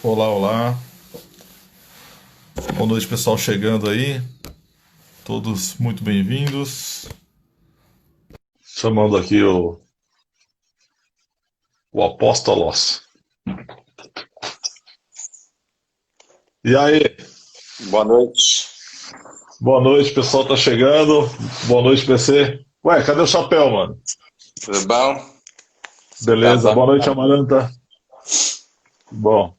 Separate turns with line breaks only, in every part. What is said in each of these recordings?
Olá, olá. Boa noite, pessoal chegando aí. Todos muito bem-vindos. Chamando aqui o Apóstolos. E aí?
Boa noite.
Boa noite, pessoal tá chegando. Boa noite, PC. Ué, cadê o chapéu, mano?
Tudo bom? Tá
Beleza.
bom.
Boa noite, Amaranta. Bom.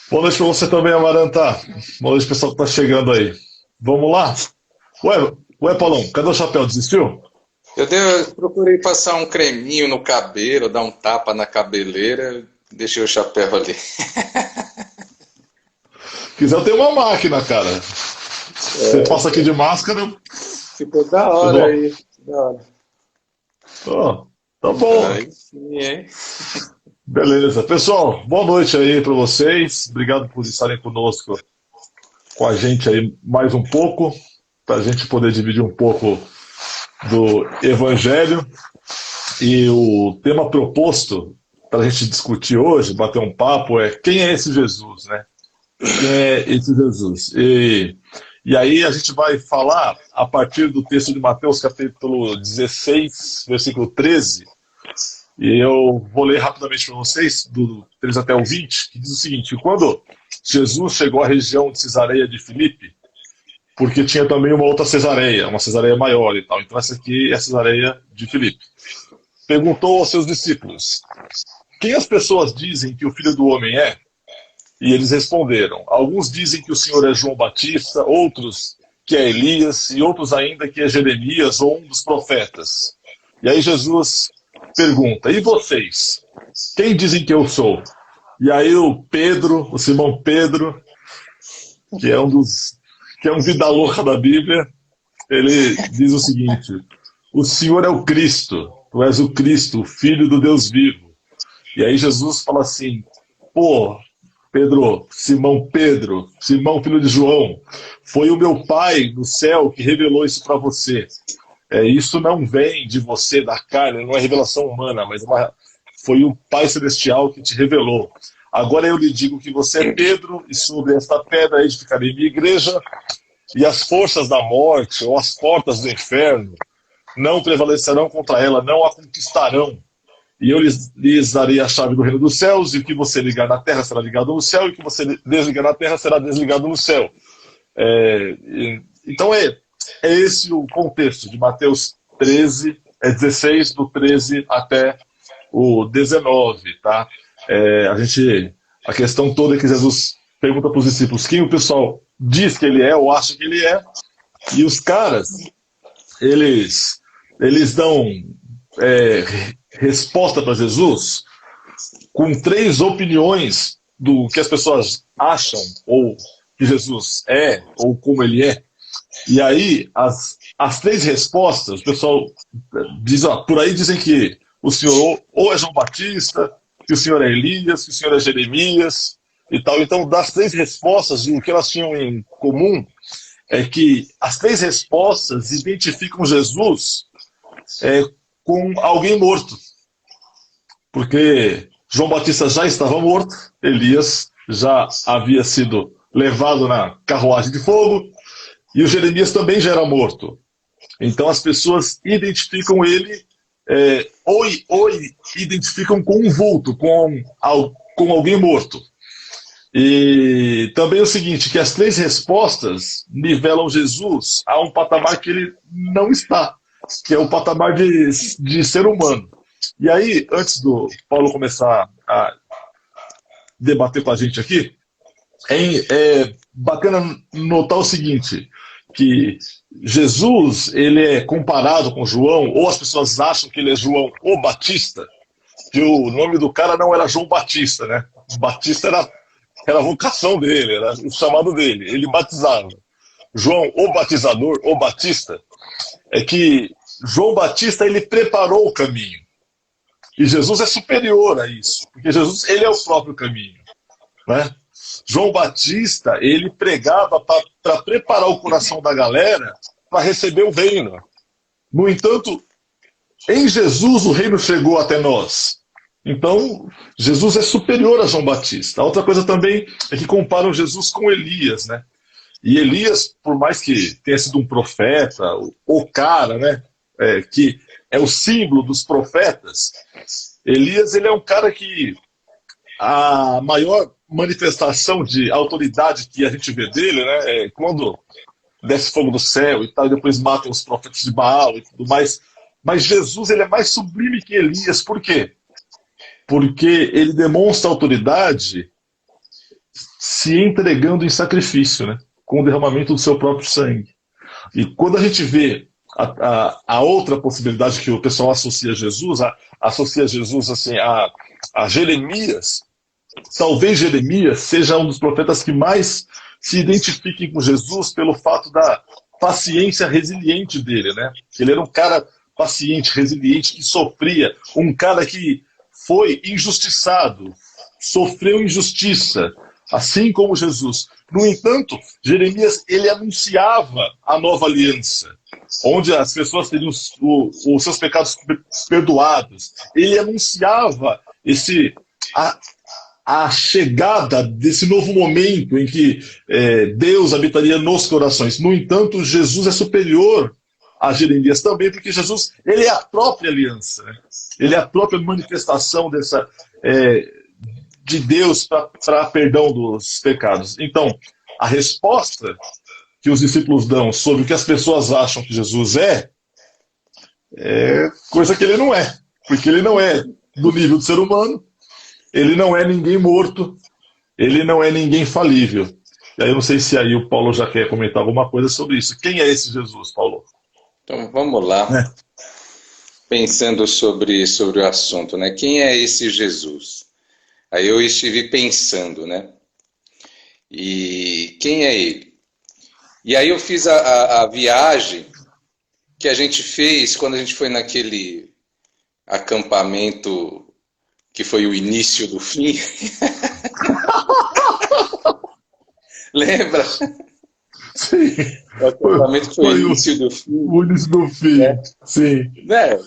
Boa noite pra você também, Amaranta. Boa noite, pessoal que tá chegando aí. Vamos lá? Ué, Paulão, cadê o chapéu? Desistiu?
Eu procurei passar um creminho no cabelo, dar um tapa na cabeleira, deixei o chapéu ali.
Quiser, eu tenho uma máquina, cara. Você passa aqui de máscara,
Ficou da
eu
hora
dou.
aí. Da hora.
Ó, tá bom.
Aí sim, hein?
Beleza. Pessoal, boa noite aí para vocês. Obrigado por estarem conosco, com a gente aí mais um pouco, para a gente poder dividir um pouco do Evangelho. E o tema proposto para a gente discutir hoje, bater um papo, é quem é esse Jesus, né? Quem é esse Jesus? E aí a gente vai falar a partir do texto de Mateus, capítulo 16, versículo 13. E eu vou ler rapidamente para vocês, do 3 até o 20, que diz o seguinte: quando Jesus chegou à região de Cesareia de Filipe, porque tinha também uma Cesareia maior e tal, então essa aqui é a Cesareia de Filipe, perguntou aos seus discípulos: quem as pessoas dizem que o Filho do Homem é? E eles responderam: alguns dizem que o Senhor é João Batista, outros que é Elias, e outros ainda que é Jeremias ou um dos profetas. E aí Jesus pergunta: e vocês? Quem dizem que eu sou? E aí o Simão Pedro, que é um vida louca da Bíblia, ele diz o seguinte: o Senhor é o Cristo, tu és o Cristo, o Filho do Deus vivo. E aí Jesus fala assim: pô, Simão, filho de João, foi o meu Pai no céu que revelou isso para você. Isso não vem de você, da carne, não é revelação humana, mas foi o Pai Celestial que te revelou. Agora eu lhe digo que você é Pedro, e sobre esta pedra edificarei minha igreja, e as forças da morte, ou as portas do inferno, não prevalecerão contra ela, não a conquistarão. E eu lhes darei a chave do reino dos céus, e o que você ligar na terra será ligado no céu, e o que você desligar na terra será desligado no céu. Então é esse o contexto de Mateus 13, 16, do 13 até o 19, tá? A questão toda é que Jesus pergunta para os discípulos quem o pessoal diz que ele é, ou acha que ele é, e os caras, eles dão é, resposta para Jesus com três opiniões do que as pessoas acham, ou que Jesus é, ou como ele é. E aí, as três respostas, o pessoal diz, ó, por aí dizem que o senhor ou é João Batista, que o senhor é Elias, que o senhor é Jeremias e tal. Então, das três respostas, o que elas tinham em comum é que as três respostas identificam Jesus é, com alguém morto. Porque João Batista já estava morto, Elias já havia sido levado na carruagem de fogo, e o Jeremias também já era morto. Então as pessoas identificam ele, ou identificam com um vulto, com alguém morto. E também é o seguinte, que as três respostas nivelam Jesus a um patamar que ele não está, que é o patamar de ser humano. E aí, antes do Paulo começar a debater com a gente aqui, é bacana notar o seguinte, que Jesus, ele é comparado com João, ou as pessoas acham que ele é João o Batista, que o nome do cara não era João Batista, né? Batista era a vocação dele, era o chamado dele, ele batizava. João o Batizador, o Batista, é que João Batista, ele preparou o caminho. E Jesus é superior a isso, porque Jesus, ele é o próprio caminho, né? João Batista, ele pregava para preparar o coração da galera para receber o reino. No entanto, em Jesus o reino chegou até nós. Então, Jesus é superior a João Batista. A outra coisa também é que comparam Jesus com Elias, né? E Elias, por mais que tenha sido um profeta, o cara, né, que é o símbolo dos profetas, Elias ele é um cara que a maior manifestação de autoridade que a gente vê dele, né, é quando desce fogo do céu e tal, e depois matam os profetas de Baal e tudo mais. Mas Jesus ele é mais sublime que Elias. Por quê? Porque ele demonstra autoridade se entregando em sacrifício, né? Com o derramamento do seu próprio sangue. E quando a gente vê a outra possibilidade que o pessoal associa Jesus assim, a Jeremias, talvez Jeremias seja um dos profetas que mais se identifiquem com Jesus pelo fato da paciência resiliente dele, né? Ele era um cara paciente, resiliente, que sofria, um cara que foi injustiçado, sofreu injustiça, assim como Jesus. No entanto, Jeremias ele anunciava a nova aliança, onde as pessoas teriam os seus pecados perdoados. Ele anunciava a chegada desse novo momento em que Deus habitaria nos corações. No entanto, Jesus é superior a Jeremias também, porque Jesus ele é a própria aliança, né? Ele é a própria manifestação de Deus para perdão dos pecados. Então, a resposta que os discípulos dão sobre o que as pessoas acham que Jesus é coisa que ele não é, porque ele não é do nível do ser humano, ele não é ninguém morto, ele não é ninguém falível. E aí eu não sei se aí o Paulo já quer comentar alguma coisa sobre isso. Quem é esse Jesus, Paulo?
Então vamos lá, pensando sobre o assunto, né? Quem é esse Jesus? Aí eu estive pensando, né? E quem é ele? E aí eu fiz a viagem que a gente fez quando a gente foi naquele acampamento que foi o início do fim. Lembra?
Sim.
O acampamento que foi o início do fim.
O início do fim, né? Sim.
Né?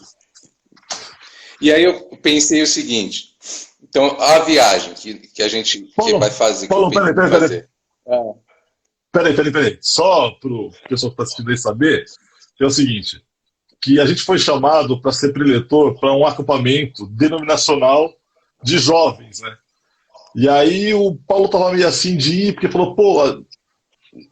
E aí eu pensei o seguinte, então a viagem que a gente
Paulo,
vai fazer,
Paulo,
que eu penso fazer.
Peraí. Só para o pessoal que está assistindo aí saber, que é o seguinte, que a gente foi chamado para ser preletor para um acampamento denominacional de jovens, né? E aí o Paulo estava meio assim de ir, porque falou, pô,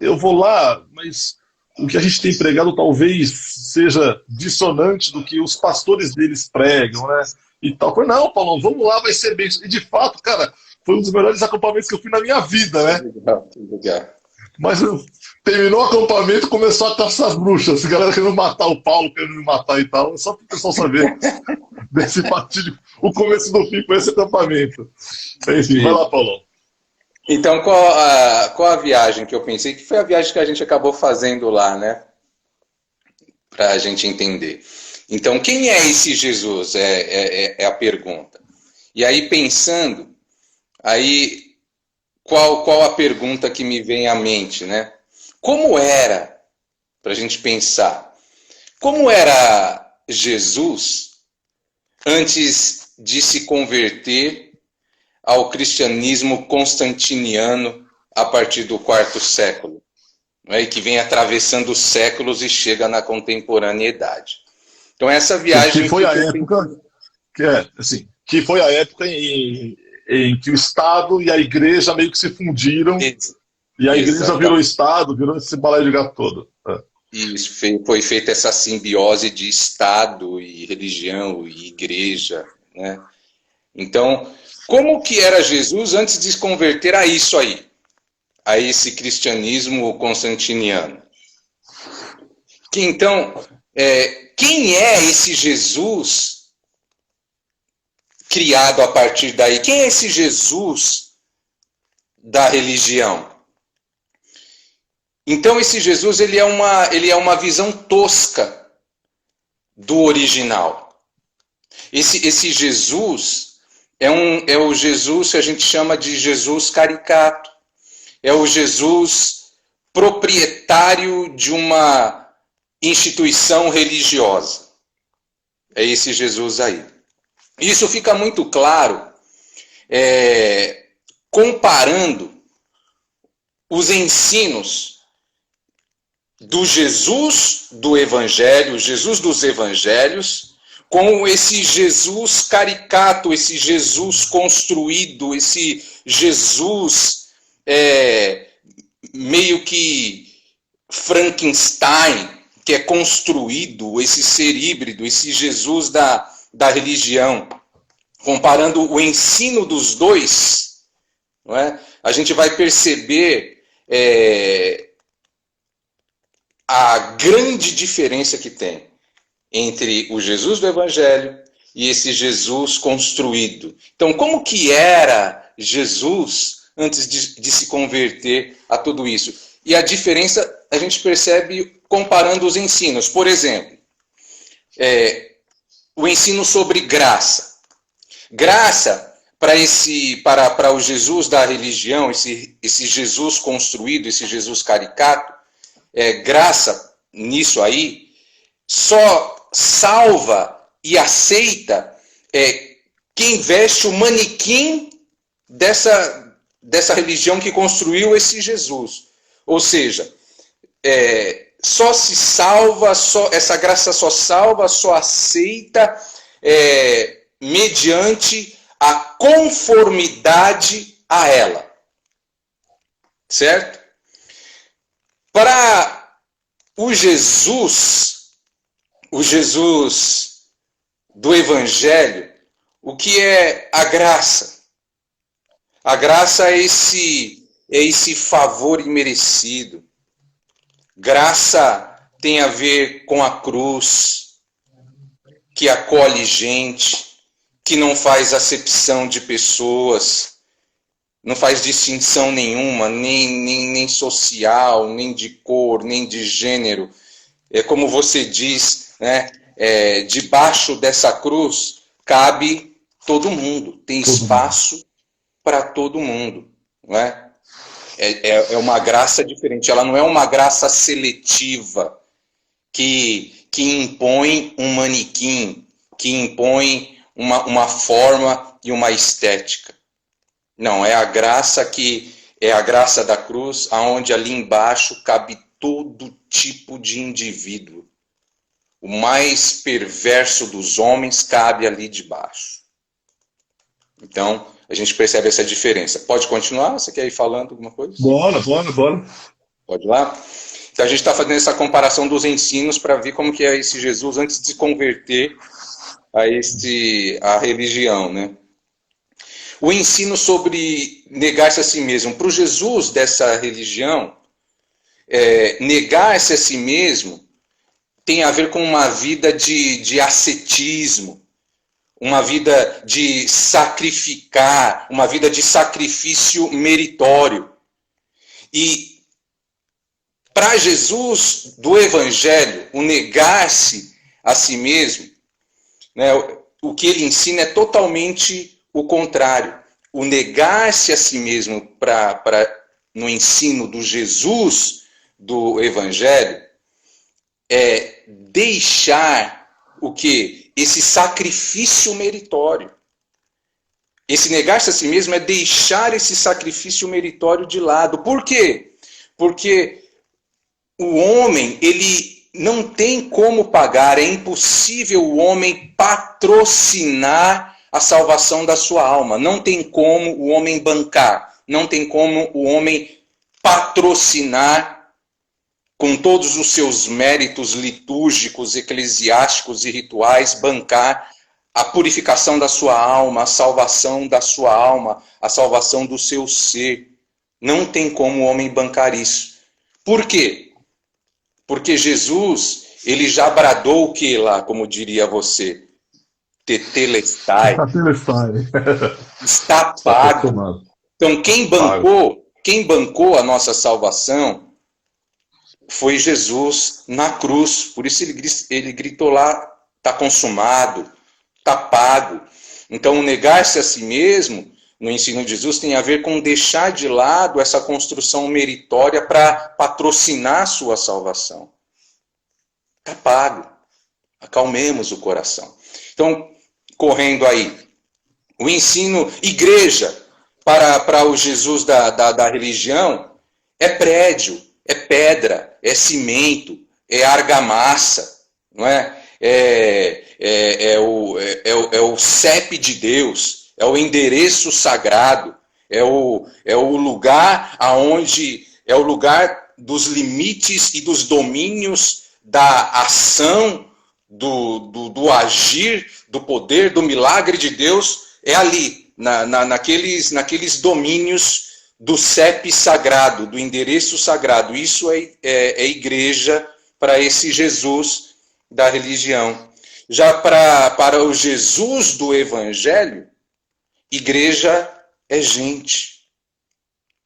eu vou lá, mas o que a gente tem pregado talvez seja dissonante do que os pastores deles pregam, né? E tal. Eu falei, não, Paulo, vamos lá, vai ser bem. E de fato, cara, foi um dos melhores acampamentos que eu fui na minha vida, né?
Legal.
Mas terminou o acampamento e começou a caçar as bruxas. A galera querendo matar o Paulo, querendo me matar e tal. Só para o pessoal saber desse partido. O começo do fim foi esse acampamento. Enfim,
Sim.
vai lá, Paulo.
Então, qual a viagem que eu pensei? Que foi a viagem que a gente acabou fazendo lá, né? Para a gente entender. Então, quem é esse Jesus? É a pergunta. E aí, pensando, aí, qual a pergunta que me vem à mente, né? Como era, para a gente pensar, como era Jesus antes de se converter ao cristianismo constantiniano a partir do quarto século, né, e que vem atravessando os séculos e chega na contemporaneidade. Então essa viagem
que foi a época que foi a época em que o Estado e a Igreja meio que se fundiram e a Igreja virou Estado, virou esse balaio de gato todo.
Isso, foi feita essa simbiose de Estado e religião e Igreja, né? Então, como que era Jesus antes de se converter a isso aí? A esse cristianismo constantiniano? Então, quem é esse Jesus criado a partir daí? Quem é esse Jesus da religião? Então, esse Jesus ele é uma visão tosca do original. Esse Jesus é o Jesus que a gente chama de Jesus caricato. É o Jesus proprietário de uma instituição religiosa. É esse Jesus aí. Isso fica muito claro comparando os ensinos do Jesus do Evangelho, Jesus dos Evangelhos, com esse Jesus caricato, esse Jesus construído, esse Jesus meio que Frankenstein, que é construído, esse ser híbrido, esse Jesus da religião. Comparando o ensino dos dois, não é? A gente vai perceber a grande diferença que tem entre o Jesus do Evangelho e esse Jesus construído. Então, como que era Jesus antes de se converter a tudo isso? E a diferença a gente percebe comparando os ensinos. Por exemplo, o ensino sobre graça. Graça, para o Jesus da religião, esse Jesus construído, esse Jesus caricato, graça nisso aí, só salva e aceita quem veste o manequim dessa religião que construiu esse Jesus. Ou seja, só se salva, essa graça só salva, só aceita mediante a conformidade a ela. Certo? Para o Jesus do Evangelho, o que é a graça? A graça é esse favor imerecido. Graça tem a ver com a cruz, que acolhe gente, que não faz acepção de pessoas, não faz distinção nenhuma, nem social, nem de cor, nem de gênero. É como você diz, né? Debaixo dessa cruz cabe todo mundo, tem espaço para todo mundo. Não é? É uma graça diferente, ela não é uma graça seletiva que impõe um manequim, que impõe uma forma e uma estética. Não, é a graça da cruz, aonde ali embaixo cabe todo tipo de indivíduo. O mais perverso dos homens cabe ali debaixo. Então, a gente percebe essa diferença. Pode continuar? Você quer ir falando alguma coisa?
Bora.
Pode ir lá? Então, a gente está fazendo essa comparação dos ensinos para ver como que é esse Jesus antes de se converter a religião, né? O ensino sobre negar-se a si mesmo. Para o Jesus dessa religião, negar-se a si mesmo tem a ver com uma vida de ascetismo, uma vida de sacrificar, uma vida de sacrifício meritório. E para Jesus do Evangelho, o negar-se a si mesmo, né, o que ele ensina é totalmente o contrário. O negar-se a si mesmo no ensino do Jesus do Evangelho é deixar o quê? Esse sacrifício meritório. Esse negar-se a si mesmo é deixar esse sacrifício meritório de lado. Por quê? Porque o homem, ele não tem como pagar, é impossível o homem patrocinar a salvação da sua alma. Não tem como o homem bancar, não tem como o homem patrocinar com todos os seus méritos litúrgicos, eclesiásticos e rituais, bancar a purificação da sua alma, a salvação da sua alma, a salvação do seu ser. Não tem como o homem bancar isso. Por quê? Porque Jesus, ele já bradou o que lá, como diria você? Tetelestai. Está pago. Então, quem bancou a nossa salvação foi Jesus na cruz. Por isso ele gritou lá, está consumado, está pago. Então, negar-se a si mesmo, no ensino de Jesus, tem a ver com deixar de lado essa construção meritória para patrocinar a sua salvação. Está pago. Acalmemos o coração. Então, correndo aí. O ensino igreja para o Jesus da religião é prédio, é pedra, é cimento, é argamassa, não é? É o CEP de Deus, é o endereço sagrado, é o lugar aonde é o lugar dos limites e dos domínios da ação, do agir, do poder, do milagre de Deus, é ali, naqueles domínios do CEP sagrado, do endereço sagrado. Isso é igreja para esse Jesus da religião. Já para o Jesus do Evangelho, igreja é gente.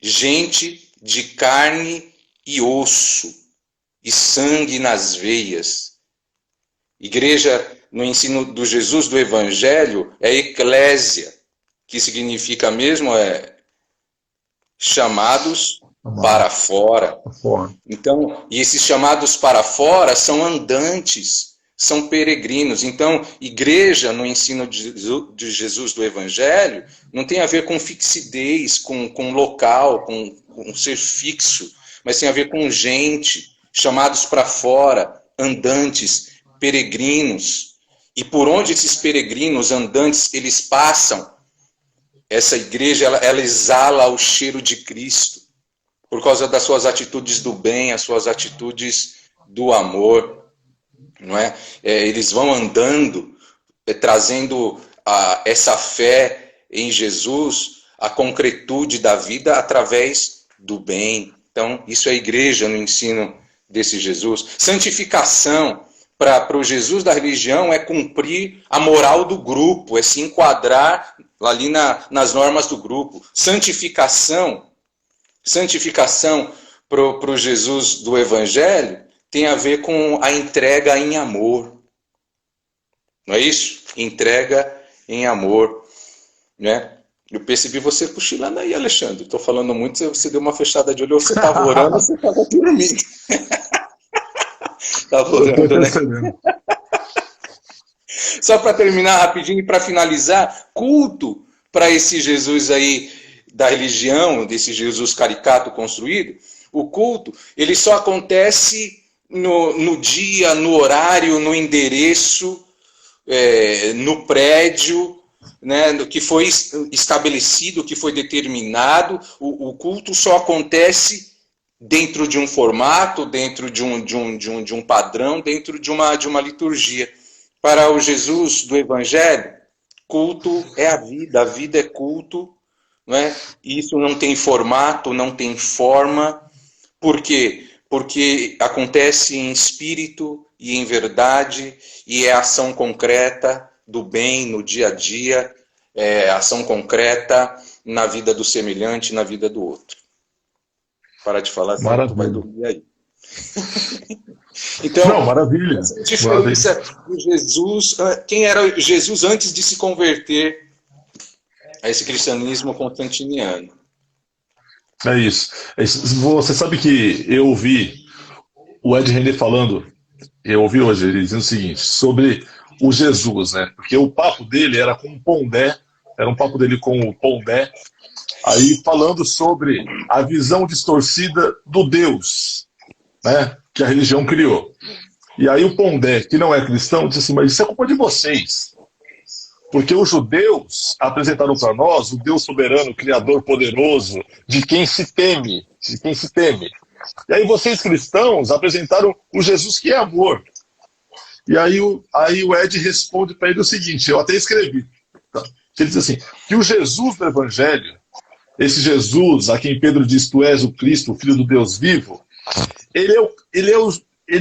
Gente de carne e osso, e sangue nas veias. Igreja, no ensino do Jesus do Evangelho, é eclésia, que significa mesmo chamados para fora. Então, e esses chamados para fora são andantes, são peregrinos. Então, igreja, no ensino de Jesus do Evangelho, não tem a ver com fixidez, com local, com ser fixo, mas tem a ver com gente, chamados para fora, andantes, peregrinos. E por onde esses peregrinos, andantes, eles passam, essa igreja, ela exala o cheiro de Cristo, por causa das suas atitudes do bem, as suas atitudes do amor, não é? Eles vão andando, trazendo essa fé em Jesus, a concretude da vida através do bem. Então, isso é igreja no ensino desse Jesus. Santificação, para o Jesus da religião, é cumprir a moral do grupo, é se enquadrar ali nas normas do grupo. Santificação para o Jesus do Evangelho tem a ver com a entrega em amor. Não é isso? Entrega em amor. Né? Eu percebi você cochilando aí, Alexandre. Estou falando muito, você deu uma fechada de olho, você estava orando, você estava dormindo. Estava orando, né? Só para terminar rapidinho e para finalizar, culto para esse Jesus aí da religião, desse Jesus caricato construído, o culto, ele só acontece no dia, no horário, no endereço, no prédio, né, que foi estabelecido, que foi determinado. O culto só acontece dentro de um formato, dentro de um padrão, dentro de uma liturgia. Para o Jesus do Evangelho, culto é a vida é culto, não é? Isso não tem formato, não tem forma. Por quê? Porque acontece em espírito e em verdade, e é ação concreta do bem no dia a dia, é ação concreta na vida do semelhante, na vida do outro. Para de falar, senão tu vai dormir aí. Então,
não, maravilha.
Essa diferença do Jesus, quem era Jesus antes de se converter a esse cristianismo constantiniano?
É isso. Você sabe que eu ouvi o Ed René falando, eu ouvi hoje ele dizendo o seguinte, sobre o Jesus, né? Porque o papo dele era com o Pondé, era um papo dele com o Pondé, aí falando sobre a visão distorcida do Deus, né, que a religião criou. E aí o Pondé, que não é cristão, disse assim, mas isso é culpa de vocês. Porque os judeus apresentaram para nós o Deus soberano, criador poderoso, de quem se teme, E aí vocês cristãos apresentaram o Jesus que é amor. E aí o Ed responde para ele o seguinte, eu até escrevi, tá? Ele diz assim, que o Jesus do Evangelho, esse Jesus a quem Pedro diz, tu és o Cristo, o Filho do Deus vivo, ele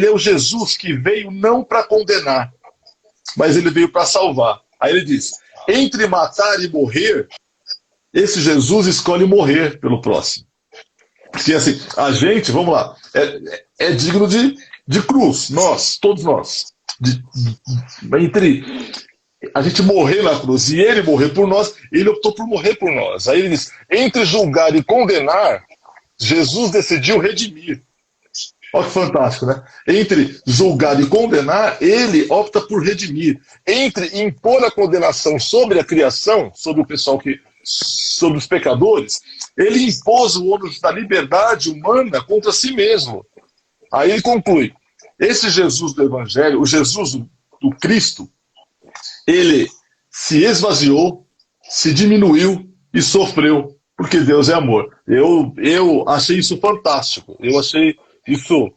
é o Jesus que veio não para condenar, mas ele veio para salvar. Aí ele diz, entre matar e morrer, esse Jesus escolhe morrer pelo próximo. Porque assim, a gente, vamos lá, é digno de cruz, nós, todos nós. Entre a gente morrer na cruz e ele morrer por nós, ele optou por morrer por nós. Aí ele diz, entre julgar e condenar, Jesus decidiu redimir. Olha que fantástico, né? Entre julgar e condenar, ele opta por redimir. Entre impor a condenação sobre a criação, sobre o pessoal sobre os pecadores, ele impôs o ônus da liberdade humana contra si mesmo. Aí ele conclui: esse Jesus do Evangelho, o Jesus do Cristo, ele se esvaziou, se diminuiu e sofreu, porque Deus é amor. Eu achei isso fantástico. Eu achei isso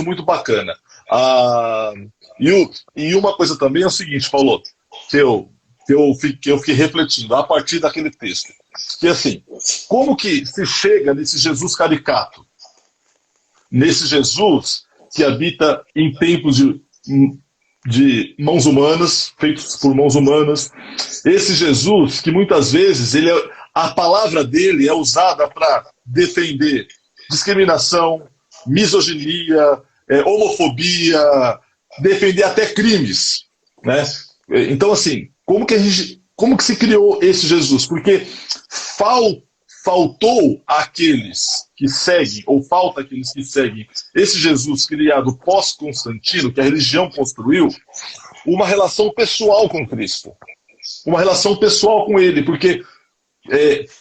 muito bacana. Ah, e uma coisa também é o seguinte, Paulo, que eu fiquei refletindo a partir daquele texto. Que assim, como que se chega nesse Jesus caricato? Nesse Jesus que habita em tempos de mãos humanas, feitos por mãos humanas. Esse Jesus que muitas vezes a palavra dele é usada para defender discriminação, misoginia, homofobia, defender até crimes, né? Então, assim, como que se criou esse Jesus? Porque faltou àqueles que seguem, ou falta àqueles que seguem esse Jesus criado pós-Constantino, que a religião construiu, uma relação pessoal com Cristo. Uma relação pessoal com ele, porque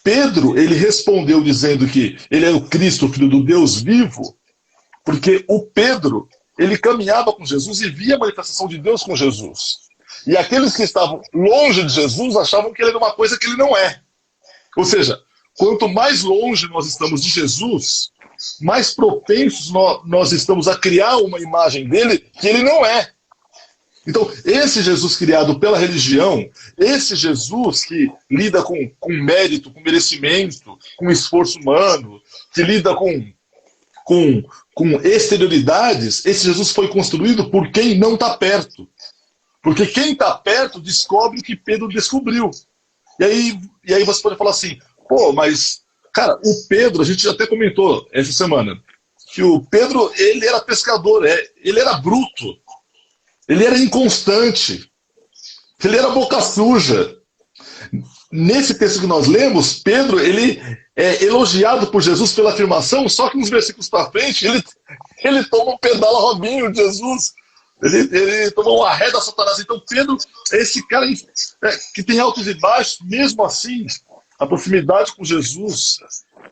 Pedro, ele respondeu dizendo que ele é o Cristo, o Filho do Deus vivo, porque o Pedro, ele caminhava com Jesus e via a manifestação de Deus com Jesus. E aqueles que estavam longe de Jesus achavam que ele era uma coisa que ele não é. Ou seja, quanto mais longe nós estamos de Jesus, mais propensos nós estamos a criar uma imagem dele que ele não é. Então, esse Jesus criado pela religião, esse Jesus que lida com mérito, com merecimento, com esforço humano, que lida com exterioridades, esse Jesus foi construído por quem não está perto. Porque quem está perto descobre o que Pedro descobriu. E aí você pode falar assim, pô, mas, cara, o Pedro, a gente até comentou essa semana, que o Pedro, ele era pescador, ele era bruto, ele era inconstante, ele era boca suja. Nesse texto que nós lemos, Pedro, ele é elogiado por Jesus pela afirmação, só que uns versículos para frente, ele toma um pedala Robinho de Jesus. Ele tomou uma ré da Satanás. Então Pedro é esse cara que tem altos e baixos. Mesmo assim, a proximidade com Jesus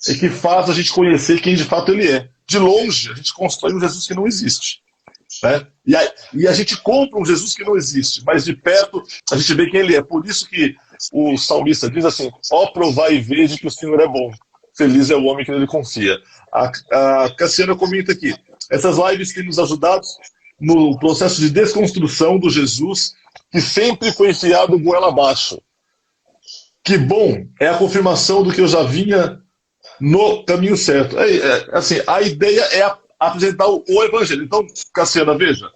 é que faz a gente conhecer quem de fato ele é. De longe, a gente constrói um Jesus que não existe, né? E a gente compra um Jesus que não existe, mas de perto a gente vê quem ele é. Por isso que o salmista diz assim: ó, provai e vede que o Senhor é bom, feliz é o homem que nele confia. A Cassiana comenta aqui: essas lives têm nos ajudado no processo de desconstrução do Jesus que sempre foi enfiado goela abaixo. Que bom, é a confirmação do que eu já vinha no caminho certo. Assim, a ideia é apresentar o evangelho. Então, Cassiana, veja,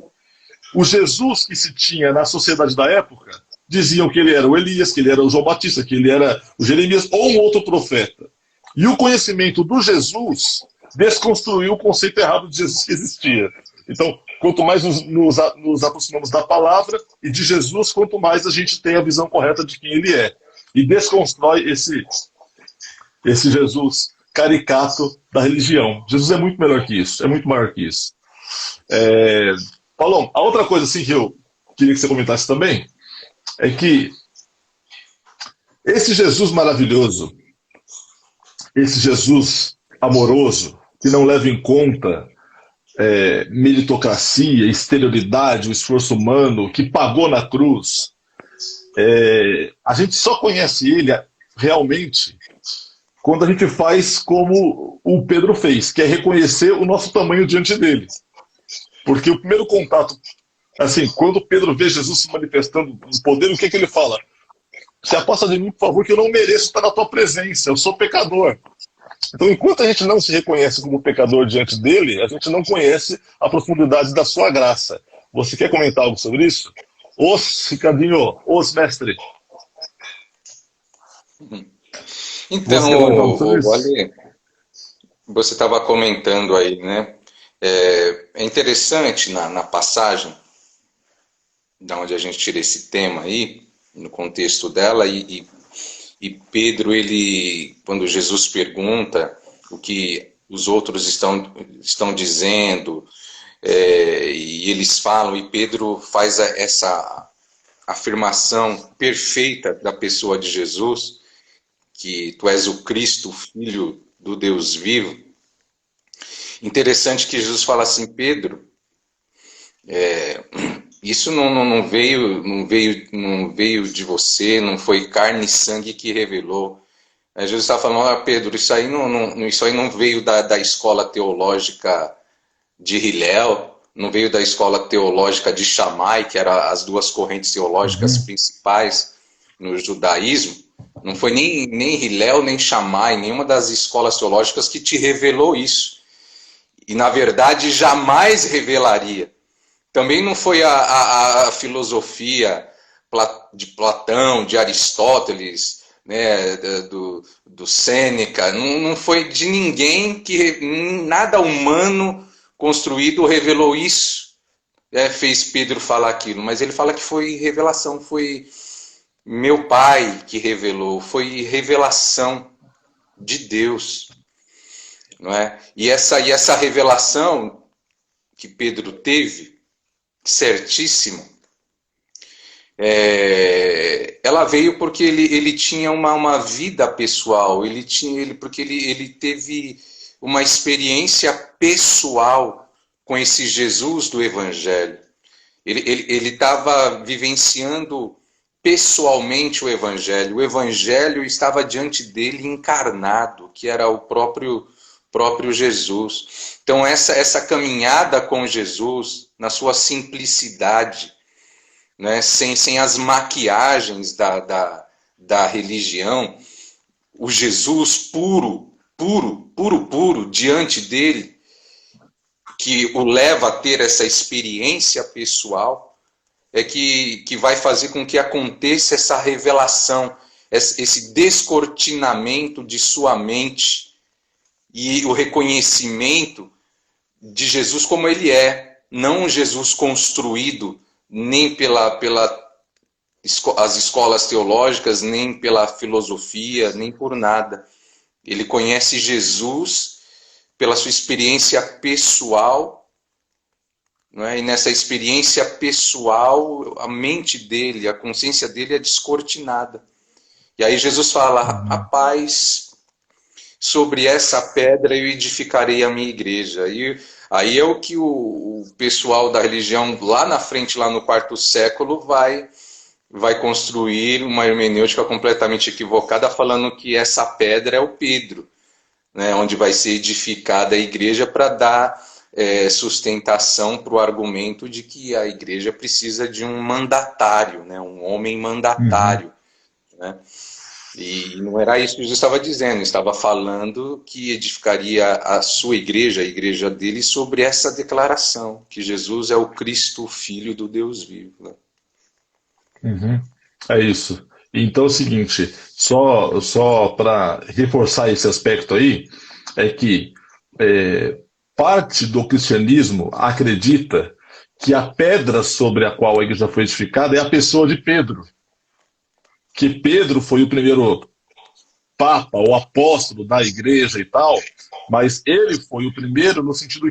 o Jesus que se tinha na sociedade da época, diziam que ele era o Elias, que ele era o João Batista, que ele era o Jeremias ou um outro profeta. E o conhecimento do Jesus desconstruiu o conceito errado de Jesus que existia. Então, quanto mais nos aproximamos da palavra e de Jesus, quanto mais a gente tem a visão correta de quem ele é. E desconstrói esse Jesus caricato da religião. Jesus é muito melhor que isso, é muito maior que isso. Paulão, a outra coisa assim, que eu queria que você comentasse também é que esse Jesus maravilhoso, esse Jesus amoroso, que não leva em conta meritocracia, exterioridade, o esforço humano, que pagou na cruz, a gente só conhece ele realmente quando a gente faz como o Pedro fez, que é reconhecer o nosso tamanho diante dele. Porque o primeiro contato, assim, quando Pedro vê Jesus se manifestando no poder, o que ele fala? Se afasta de mim, por favor, que eu não mereço estar na tua presença, eu sou pecador. Então, enquanto a gente não se reconhece como pecador diante dele, a gente não conhece a profundidade da sua graça. Você quer comentar algo sobre isso? Ricardinho, mestre.
Então, olha, você estava comentando aí, né? É interessante na passagem, da onde a gente tira esse tema aí, no contexto dela, e Pedro, ele, quando Jesus pergunta o que os outros estão dizendo, e eles falam, e Pedro faz essa afirmação perfeita da pessoa de Jesus, que tu és o Cristo, Filho do Deus vivo. Interessante que Jesus fala assim, Pedro, isso não veio de você, não foi carne e sangue que revelou. Jesus está falando, Pedro, isso aí não veio da escola teológica de Hillel, não veio da escola teológica de Shammai, que eram as duas correntes teológicas principais no judaísmo. Não foi nem Hillel, nem Shammai, nenhuma das escolas teológicas que te revelou isso. E, na verdade, jamais revelaria. Também não foi a filosofia de Platão, de Aristóteles, né, do Sêneca, não foi de ninguém que nada humano construído revelou isso, fez Pedro falar aquilo, mas ele fala que foi revelação, foi meu Pai que revelou, foi revelação de Deus, não é? E essa revelação que Pedro teve, certíssima, ela veio porque ele tinha uma vida pessoal, porque ele teve uma experiência pessoal com esse Jesus do Evangelho. Ele estava vivenciando pessoalmente o Evangelho estava diante dele encarnado, que era o próprio Jesus. Então essa caminhada com Jesus, na sua simplicidade, né, sem as maquiagens da religião, o Jesus puro diante dele, que o leva a ter essa experiência pessoal, que vai fazer com que aconteça essa revelação, esse descortinamento de sua mente e o reconhecimento de Jesus como ele é, não um Jesus construído nem pelas escolas teológicas, nem pela filosofia, nem por nada. Ele conhece Jesus pela sua experiência pessoal, não é? E nessa experiência pessoal, a mente dele, a consciência dele é descortinada. E aí Jesus fala, rapaz, sobre essa pedra eu edificarei a minha igreja. E aí é o que o pessoal da religião lá na frente, lá no quarto século, vai construir uma hermenêutica completamente equivocada, falando que essa pedra é o Pedro, né, onde vai ser edificada a igreja para dar sustentação para o argumento de que a igreja precisa de um mandatário, né, um homem mandatário. Né? E não era isso que Jesus estava dizendo, estava falando que edificaria a sua igreja, a igreja dele, sobre essa declaração, que Jesus é o Cristo, Filho do Deus vivo. Né?
É isso. Então é o seguinte, só para reforçar esse aspecto aí, é que parte do cristianismo acredita que a pedra sobre a qual a igreja foi edificada é a pessoa de Pedro. Que Pedro foi o primeiro papa ou apóstolo da igreja e tal, mas ele foi o primeiro no sentido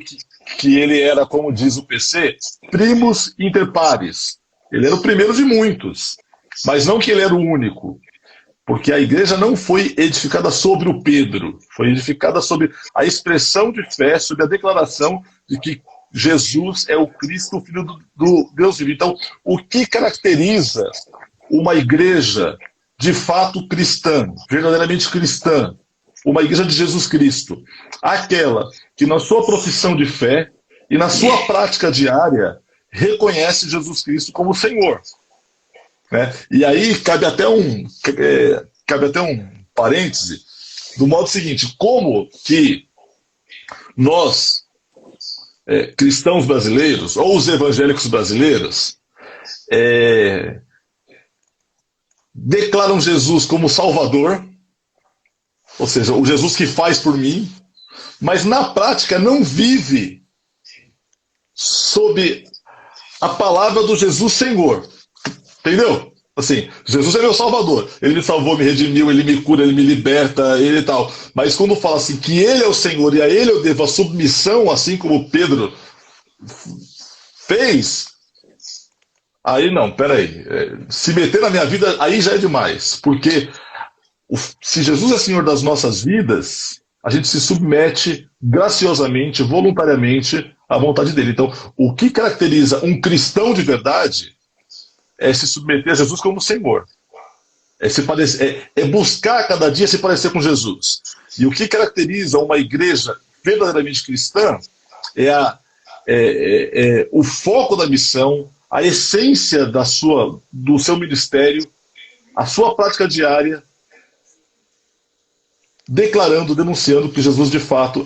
que ele era, como diz o PC, primus inter pares. Ele era o primeiro de muitos, mas não que ele era o único, porque a igreja não foi edificada sobre o Pedro, foi edificada sobre a expressão de fé, sobre a declaração de que Jesus é o Cristo, o Filho do Deus vivo. Então, o que caracteriza uma igreja de fato cristã, verdadeiramente cristã, uma igreja de Jesus Cristo? Aquela que na sua profissão de fé e na sua prática diária reconhece Jesus Cristo como Senhor. Né? E aí cabe até um parêntese do modo seguinte, como que nós, cristãos brasileiros, ou os evangélicos brasileiros, declaram Jesus como Salvador, ou seja, o Jesus que faz por mim, mas na prática não vive sob a palavra do Jesus Senhor. Entendeu? Assim, Jesus é meu salvador. Ele me salvou, me redimiu, ele me cura, ele me liberta, ele e tal. Mas quando fala assim que ele é o Senhor e a ele eu devo a submissão, assim como Pedro fez, aí não, peraí. Se meter na minha vida, aí já é demais. Porque se Jesus é Senhor das nossas vidas, a gente se submete graciosamente, voluntariamente à vontade dele. Então, o que caracteriza um cristão de verdade é se submeter a Jesus como Senhor. É buscar cada dia se parecer com Jesus. E o que caracteriza uma igreja verdadeiramente cristã é o foco da missão, a essência do seu ministério, a sua prática diária, declarando, denunciando que Jesus de fato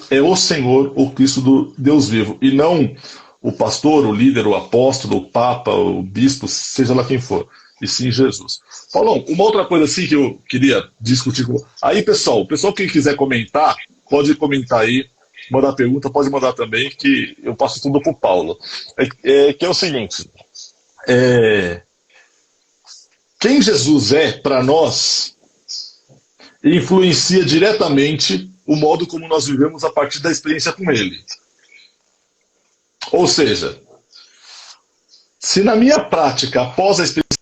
é o Senhor, o Cristo do Deus vivo, e não o pastor, o líder, o apóstolo, o papa, o bispo, seja lá quem for, e sim Jesus. Paulão, uma outra coisa assim que eu queria discutir com... Aí, pessoal, o pessoal que quiser comentar, pode comentar aí, mandar pergunta, pode mandar também, que eu passo tudo pro Paulo. Que é o seguinte, quem Jesus é para nós influencia diretamente o modo como nós vivemos a partir da experiência com ele. Ou seja, se na minha prática, após a experiência,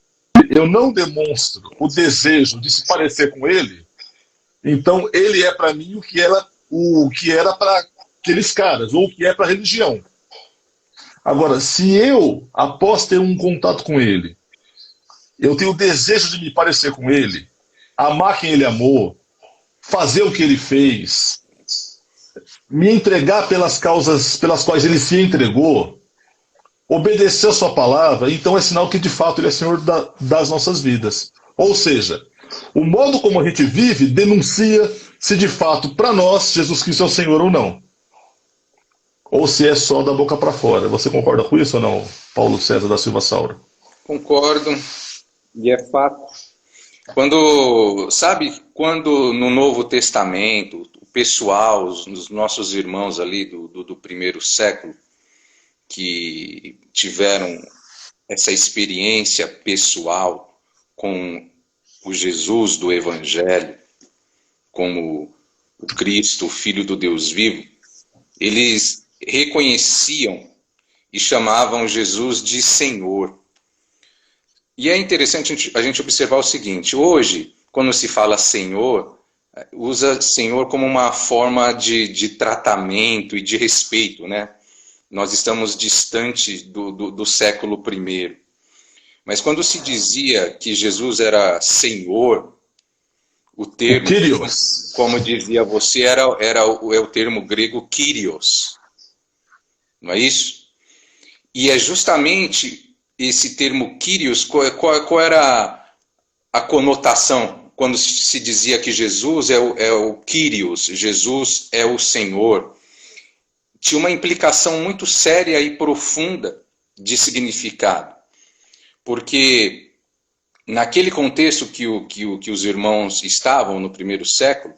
eu não demonstro o desejo de se parecer com ele, então ele é para mim o que era para aqueles caras, ou o que é para a religião. Agora, se eu, após ter um contato com ele, eu tenho o desejo de me parecer com ele, amar quem ele amou, fazer o que ele fez, me entregar pelas causas pelas quais ele se entregou, obedecer a sua palavra, então é sinal que de fato ele é Senhor das nossas vidas. Ou seja, o modo como a gente vive denuncia se de fato para nós Jesus Cristo é o Senhor ou não. Ou se é só da boca para fora. Você concorda com isso ou não, Paulo César da Silva Saura?
Concordo, e é fato. Quando no Novo Testamento, o pessoal, os nossos irmãos ali do primeiro século, que tiveram essa experiência pessoal com o Jesus do Evangelho, como o Cristo, o Filho do Deus vivo, eles reconheciam e chamavam Jesus de Senhor. E é interessante a gente observar o seguinte, hoje, quando se fala Senhor, usa Senhor como uma forma de tratamento e de respeito, né? Nós estamos distante do século I. Mas quando se dizia que Jesus era Senhor, o termo,
Kyrios,
como dizia você, é o termo grego Kyrios. Não é isso? E é justamente esse termo Kyrios, qual era a conotação quando se dizia que Jesus é o Kyrios, Jesus é o Senhor? Tinha uma implicação muito séria e profunda de significado. Porque naquele contexto que os irmãos estavam no primeiro século,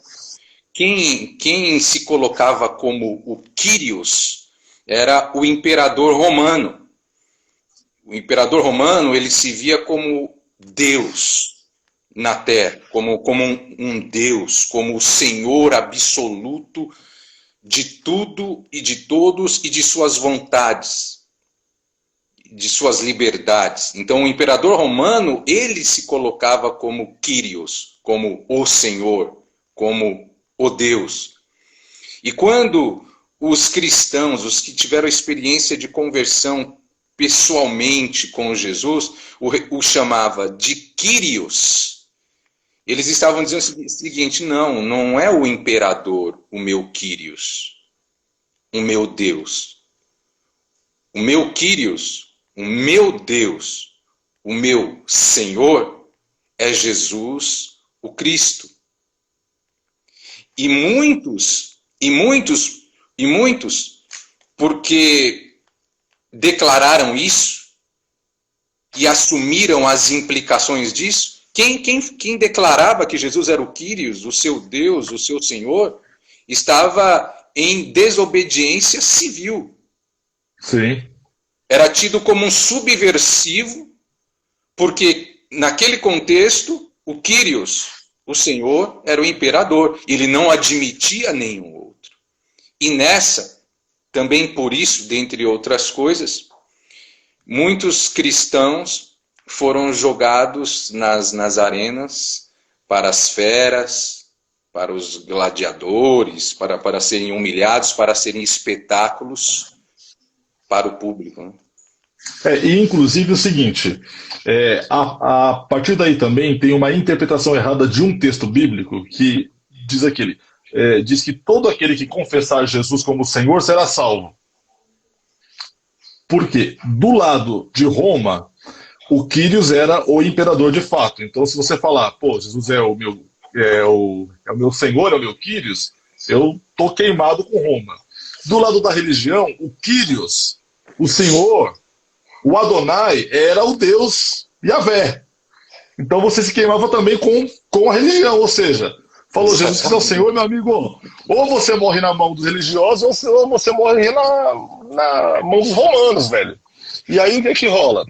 quem se colocava como o Kyrios era o imperador romano. O imperador romano, ele se via como Deus na terra, como um Deus, como o Senhor absoluto de tudo e de todos e de suas vontades, de suas liberdades. Então o imperador romano, ele se colocava como Kyrios, como o Senhor, como o Deus. E quando os cristãos, os que tiveram experiência de conversão pessoalmente com Jesus, o chamava de Kyrios, eles estavam dizendo o seguinte, não é o imperador o meu Kyrios, o meu Deus. O meu Kyrios, o meu Deus, o meu Senhor é Jesus, o Cristo. E muitos, porque declararam isso e assumiram as implicações disso, quem declarava que Jesus era o Kyrios, o seu Deus, o seu Senhor, estava em desobediência civil.
Sim.
Era tido como um subversivo, porque naquele contexto, o Kyrios, o Senhor, era o imperador. Ele não admitia nenhum outro. E nessa, também por isso, dentre outras coisas, muitos cristãos foram jogados nas arenas para as feras, para os gladiadores, para serem humilhados, para serem espetáculos para o público, né?
E inclusive o seguinte, a partir daí também tem uma interpretação errada de um texto bíblico que diz que todo aquele que confessar Jesus como Senhor será salvo. Por quê? Do lado de Roma, o Quírios era o imperador de fato. Então, se você falar, pô, Jesus é o meu Senhor, é o meu Quírios, eu tô queimado com Roma. Do lado da religião, o Quírios, o Senhor, o Adonai, era o Deus Yahvé. Então você se queimava também com a religião, ou seja, falou Jesus que é o Senhor, meu amigo, ou você morre na mão dos religiosos, ou você morre na mão dos romanos, velho. E aí o que é que rola?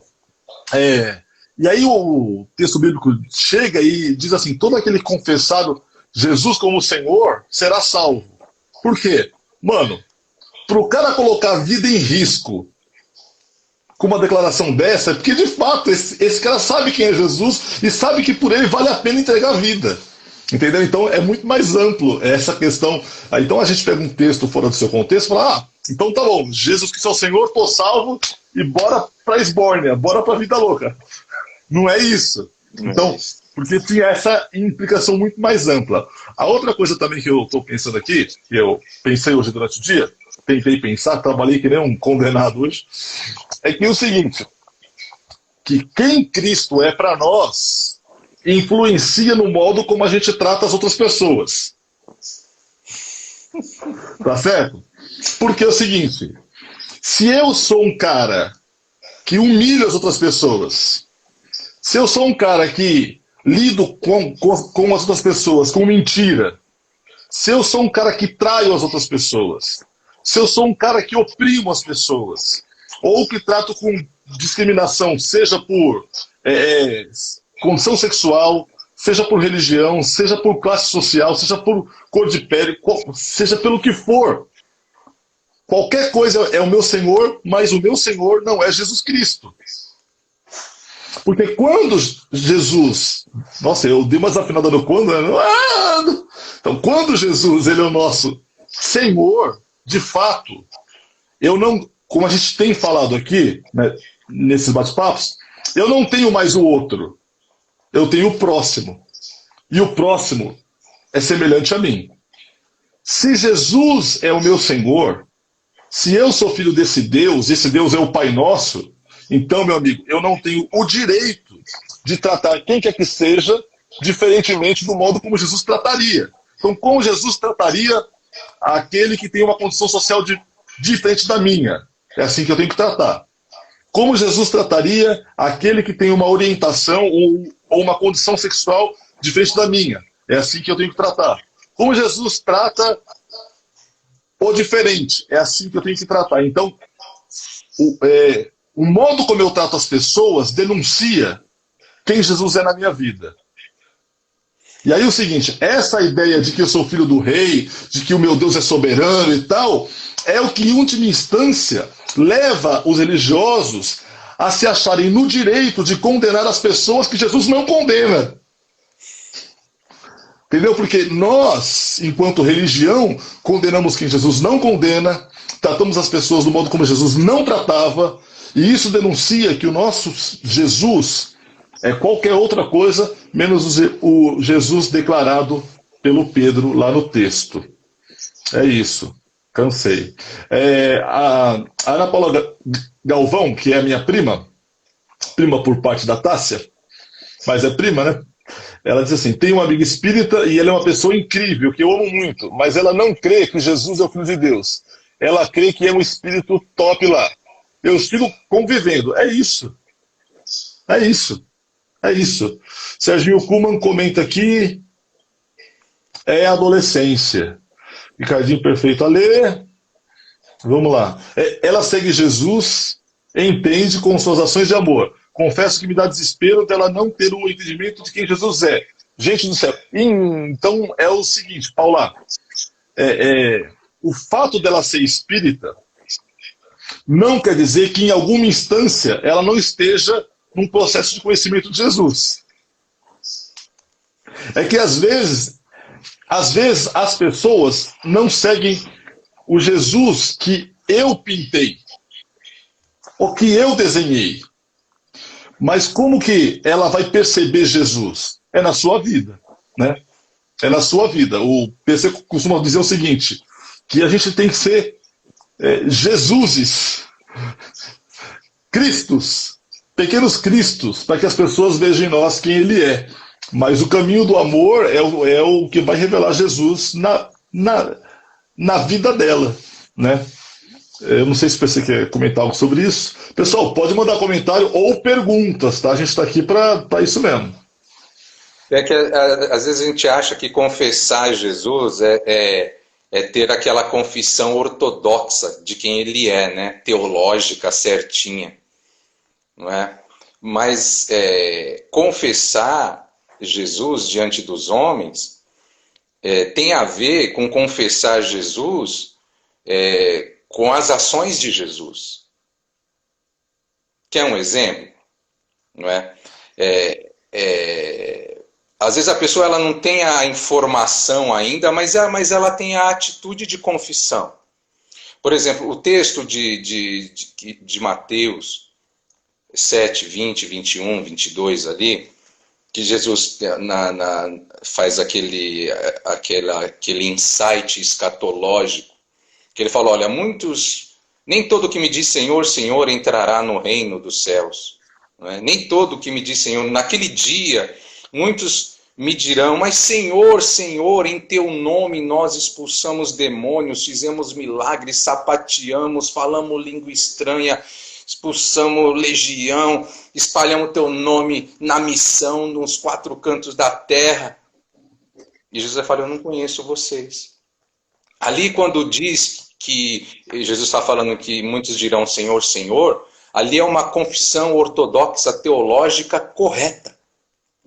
E aí o texto bíblico chega e diz assim, todo aquele confessado Jesus como Senhor será salvo. Por quê? Mano, pro cara colocar a vida em risco com uma declaração dessa, é porque de fato esse cara sabe quem é Jesus e sabe que por ele vale a pena entregar a vida. Entendeu? Então é muito mais amplo essa questão. Então a gente pega um texto fora do seu contexto e fala, então tá bom, Jesus que é o Senhor, tô salvo e bora pra Esbórnia, bora pra vida louca. Não é isso. Então, porque tinha essa implicação muito mais ampla. A outra coisa também que eu tô pensando aqui, que eu pensei hoje durante o dia, tentei pensar, trabalhei que nem um condenado hoje, é que é o seguinte, que quem Cristo é para nós influencia no modo como a gente trata as outras pessoas. Tá certo? Porque é o seguinte, se eu sou um cara que humilha as outras pessoas, se eu sou um cara que lido com as outras pessoas com mentira, se eu sou um cara que traio as outras pessoas, se eu sou um cara que oprimo as pessoas, ou que trato com discriminação, seja por condição sexual, seja por religião, seja por classe social, seja por cor de pele, seja pelo que for. Qualquer coisa é o meu Senhor, mas o meu Senhor não é Jesus Cristo. Porque quando Jesus... Nossa, eu dei uma desafinada no quando, né? Então, quando Jesus ele é o nosso Senhor, de fato, eu não... Como a gente tem falado aqui, né, nesses bate-papos, eu não tenho mais o outro. Eu tenho o próximo. E o próximo é semelhante a mim. Se Jesus é o meu Senhor, se eu sou filho desse Deus, esse Deus é o Pai Nosso, então, meu amigo, eu não tenho o direito de tratar quem quer que seja diferentemente do modo como Jesus trataria. Então, como Jesus trataria aquele que tem uma condição social diferente da minha? É assim que eu tenho que tratar. Como Jesus trataria aquele que tem uma orientação ou uma condição sexual diferente da minha? É assim que eu tenho que tratar. Como Jesus trata o diferente? É assim que eu tenho que tratar. Então, o modo como eu trato as pessoas denuncia quem Jesus é na minha vida. E aí o seguinte, essa ideia de que eu sou filho do rei, de que o meu Deus é soberano e tal, é o que em última instância leva os religiosos a se acharem no direito de condenar as pessoas que Jesus não condena. Entendeu? Porque nós, enquanto religião, condenamos quem Jesus não condena, tratamos as pessoas do modo como Jesus não tratava, e isso denuncia que o nosso Jesus é qualquer outra coisa, menos o Jesus declarado pelo Pedro lá no texto. É isso. Cansei. A Ana Paula Galvão, que é a minha prima por parte da Tássia, mas é prima, né? Ela diz assim, tem uma amiga espírita e ela é uma pessoa incrível, que eu amo muito, mas ela não crê que Jesus é o Filho de Deus. Ela crê que é um espírito top lá. Eu sigo convivendo. É isso. É isso. É isso. Serginho Kuhlmann comenta aqui, é adolescência. Ricardinho Perfeito a ler. Vamos lá. Ela segue Jesus, entende com suas ações de amor. confesso que me dá desespero dela não ter o entendimento de quem Jesus é. Gente do céu. Então é o seguinte, Paula, o fato dela ser espírita não quer dizer que em alguma instância ela não esteja num processo de conhecimento de Jesus. É que às vezes as pessoas não seguem o Jesus que eu pintei, o que eu desenhei. Mas como que ela vai perceber Jesus? É na sua vida, né? É na sua vida. O PC costuma dizer o seguinte, que a gente tem que ser Jesuses, Cristos, pequenos Cristos, para que as pessoas vejam em nós quem Ele é. Mas o caminho do amor é o que vai revelar Jesus na vida dela, né? Eu não sei se você quer comentar algo sobre isso. Pessoal, pode mandar comentário ou perguntas, tá? A gente está aqui para isso mesmo.
É que às vezes a gente acha que confessar Jesus é ter aquela confissão ortodoxa de quem ele é, né? Teológica, certinha, não é? Mas confessar Jesus diante dos homens tem a ver com confessar Jesus com as ações de Jesus. Quer um exemplo? Não é? Às vezes a pessoa ela não tem a informação ainda, mas ela tem a atitude de confissão. Por exemplo, o texto de Mateus 7, 20, 21, 22 ali, que Jesus faz aquele insight escatológico, que ele fala, olha, nem todo que me diz Senhor, Senhor entrará no reino dos céus. Não é? Nem todo que me diz Senhor, naquele dia, muitos me dirão, mas Senhor, Senhor, em teu nome nós expulsamos demônios, fizemos milagres, sapateamos, falamos língua estranha, expulsamos legião, espalhamos teu nome na missão, nos 4 cantos da terra. E Jesus fala, eu não conheço vocês. Ali quando diz que Jesus está falando que muitos dirão Senhor, Senhor, ali é uma confissão ortodoxa teológica correta.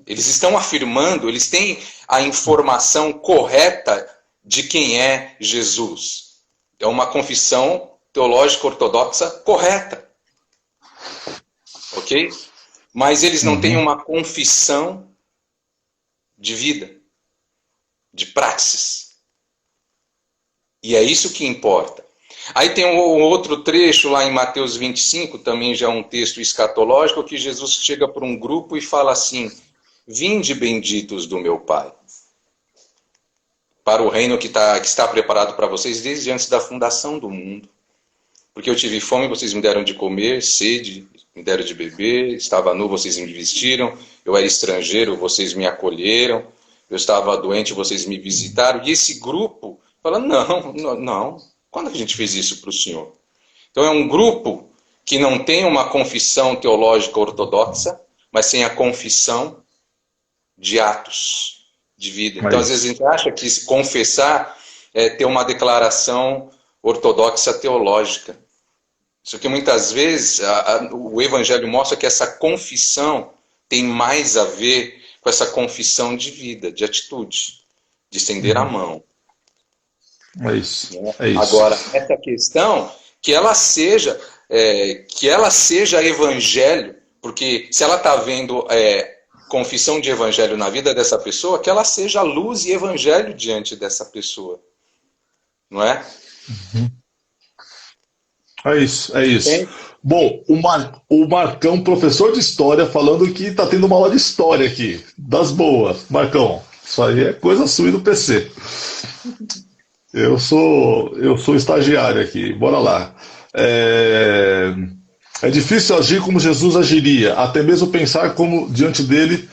Eles estão afirmando, eles têm a informação correta de quem é Jesus. É uma confissão teológica ortodoxa correta. Ok? Mas eles não têm uma confissão de vida, de praxis. E é isso que importa. Aí tem um outro trecho lá em Mateus 25, também já um texto escatológico, que Jesus chega para um grupo e fala assim, vinde benditos do meu Pai, para o reino que está preparado para vocês desde antes da fundação do mundo. Porque eu tive fome, vocês me deram de comer, sede, me deram de beber, estava nu, vocês me vestiram, eu era estrangeiro, vocês me acolheram, eu estava doente, vocês me visitaram. E esse grupo fala, não, quando a gente fez isso para o Senhor? Então é um grupo que não tem uma confissão teológica ortodoxa, mas tem a confissão de atos de vida. Então às vezes a gente acha que se confessar é ter uma declaração ortodoxa teológica. Só que muitas vezes o Evangelho mostra que essa confissão tem mais a ver com essa confissão de vida, de atitude, de estender a mão.
É isso.
Né?
É isso.
Agora, essa questão, que ela seja evangelho, porque se ela está vendo confissão de evangelho na vida dessa pessoa, que ela seja luz e evangelho diante dessa pessoa. Não é?
É isso, é isso. Bom, o Marcão, professor de história, falando que tá tendo uma aula de história aqui, das boas. Marcão, isso aí é coisa sua e do PC. Eu sou estagiário aqui, bora lá. É difícil agir como Jesus agiria, até mesmo pensar como diante dele,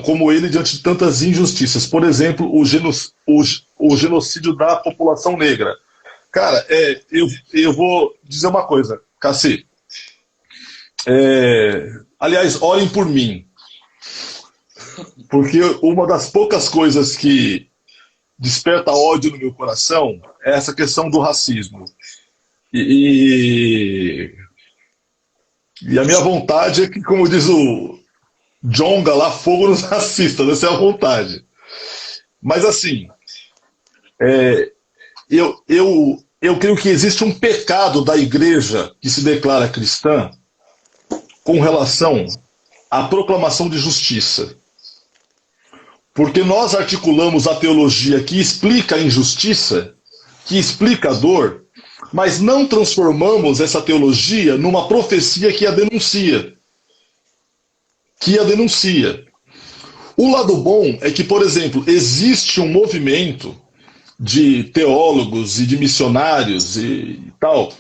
como ele diante de tantas injustiças. Por exemplo, o genocídio da população negra. Cara, eu vou dizer uma coisa, Cassi. Aliás, orem por mim. Porque uma das poucas coisas que desperta ódio no meu coração é essa questão do racismo. E E a minha vontade é que, como diz o Djonga lá, fogo nos assista, essa é a vontade. Mas assim, eu creio que existe um pecado da igreja que se declara cristã com relação à proclamação de justiça. Porque nós articulamos a teologia que explica a injustiça, que explica a dor, mas não transformamos essa teologia numa profecia que a denuncia. O lado bom é que, por exemplo, existe um movimento de teólogos e de missionários e tal,